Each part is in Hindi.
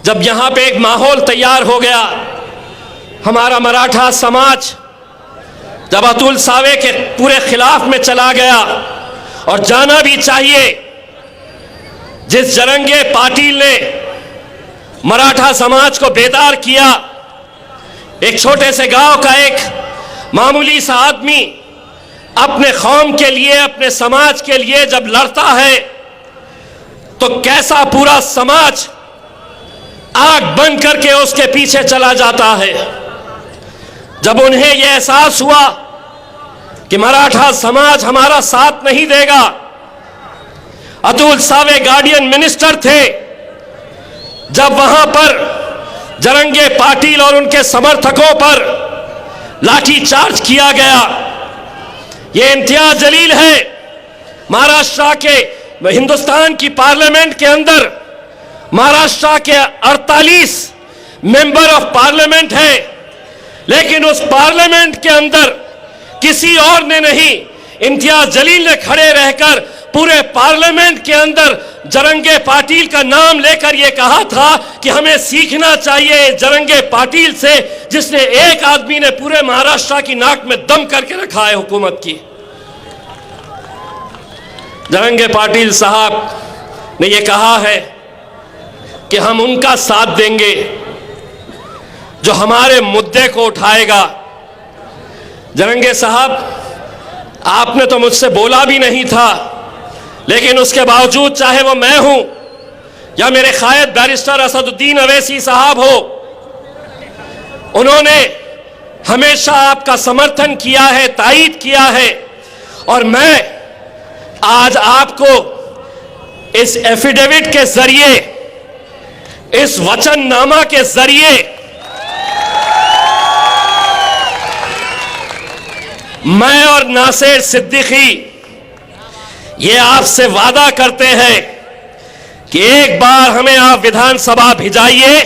जब यहां पे एक माहौल तैयार हो गया, हमारा मराठा समाज जब अतुल सावे के पूरे खिलाफ में चला गया, और जाना भी चाहिए, जिस जरंगे पाटिल ने मराठा समाज को बेदार किया, एक छोटे से गांव का एक मामूली सा आदमी अपने कौम के लिए, अपने समाज के लिए जब लड़ता है तो कैसा पूरा समाज आग बंद करके उसके पीछे चला जाता है। जब उन्हें यह एहसास हुआ कि मराठा समाज हमारा साथ नहीं देगा, अतुल सावे गार्डियन मिनिस्टर थे, जब वहां पर जरंगे पाटिल और उनके समर्थकों पर लाठीचार्ज किया गया, यह इम्तियाज जलील है। महाराष्ट्र के, हिंदुस्तान की पार्लियामेंट के अंदर महाराष्ट्र के 48 मेंबर ऑफ पार्लियामेंट है, लेकिन उस पार्लियामेंट के अंदर किसी और ने नहीं, इम्तियाज जलील ने खड़े रहकर पूरे पार्लियामेंट के अंदर जरंगे पाटिल का नाम लेकर यह कहा था कि हमें सीखना चाहिए जरंगे पाटिल से, जिसने एक आदमी ने पूरे महाराष्ट्र की नाक में दम करके रखा है हुकूमत की। जरंगे पाटिल साहब ने यह कहा है कि हम उनका साथ देंगे जो हमारे मुद्दे को उठाएगा। जरंगे साहब, आपने तो मुझसे बोला भी नहीं था, लेकिन उसके बावजूद, चाहे वो मैं हूं या मेरे कायद बैरिस्टर असदुद्दीन अवैसी साहब हो, उन्होंने हमेशा आपका समर्थन किया है, तायीद किया है। और मैं आज आपको इस एफिडेविट के जरिए, इस वचननामा के जरिए मैं और नासिर सिद्दीकी ये आपसे वादा करते हैं कि एक बार हमें आप विधानसभा भिजाइए,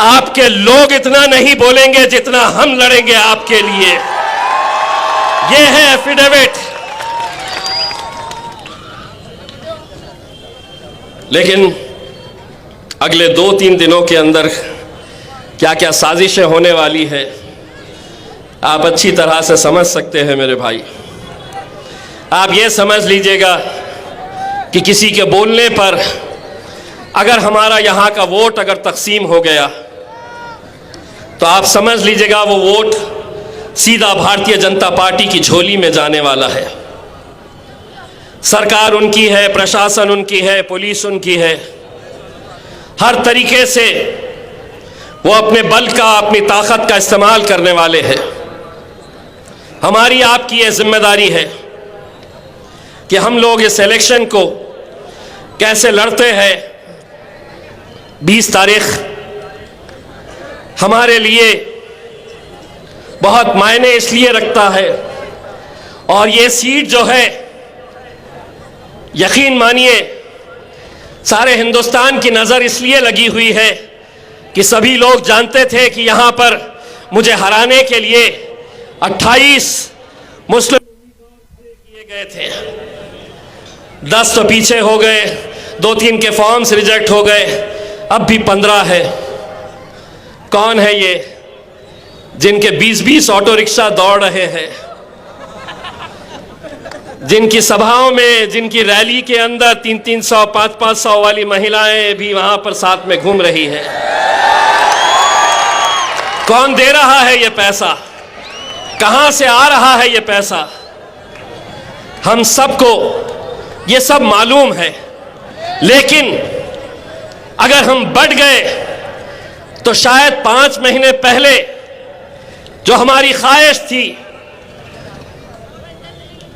आपके लोग इतना नहीं बोलेंगे जितना हम लड़ेंगे आपके लिए। ये है एफिडेविट। लेकिन अगले 2-3 दिनों के अंदर क्या क्या साजिशें होने वाली है, आप अच्छी तरह से समझ सकते हैं मेरे भाई। आप ये समझ लीजिएगा कि किसी के बोलने पर अगर हमारा यहाँ का वोट अगर तकसीम हो गया, तो आप समझ लीजिएगा वो वोट सीधा भारतीय जनता पार्टी की झोली में जाने वाला है। सरकार उनकी है, प्रशासन उनकी है, पुलिस उनकी है, हर तरीके से वो अपने बल का, अपनी ताकत का इस्तेमाल करने वाले हैं। हमारी आपकी ये जिम्मेदारी है कि हम लोग इस इलेक्शन को कैसे लड़ते हैं। 20 तारीख हमारे लिए बहुत मायने इसलिए रखता है, और ये सीट जो है, यकीन मानिए सारे हिंदुस्तान की नज़र इसलिए लगी हुई है कि सभी लोग जानते थे कि यहाँ पर मुझे हराने के लिए 28 मुस्लिम किए गए थे। 10 तो पीछे हो गए, 2-3 के फॉर्म्स रिजेक्ट हो गए, अब भी 15 है। कौन है ये जिनके 20-20 ऑटो रिक्शा दौड़ रहे हैं, जिनकी सभाओं में, जिनकी रैली के अंदर 300-300, 500-500 वाली महिलाएं भी वहां पर साथ में घूम रही हैं? कौन दे रहा है ये पैसा? कहां से आ रहा है ये पैसा? हम सबको ये सब मालूम है। लेकिन अगर हम बढ़ गए तो शायद 5 महीने पहले जो हमारी ख्वाहिश थी,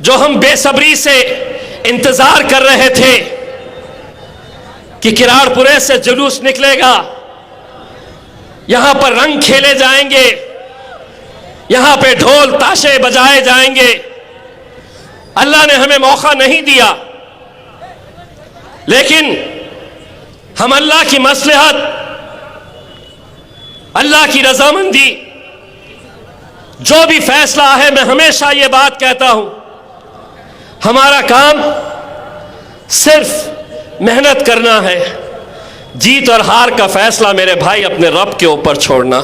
जो हम बेसब्री से इंतजार कर रहे थे कि किराड़पुरे से जुलूस निकलेगा, यहां पर रंग खेले जाएंगे, यहां पे ढोल ताशे बजाए जाएंगे, अल्लाह ने हमें मौका नहीं दिया। लेकिन हम अल्लाह की मसलहत, अल्लाह की रजामंदी, जो भी फैसला है, मैं हमेशा ये बात कहता हूं, हमारा काम सिर्फ मेहनत करना है, जीत और हार का फैसला मेरे भाई अपने रब के ऊपर छोड़ना।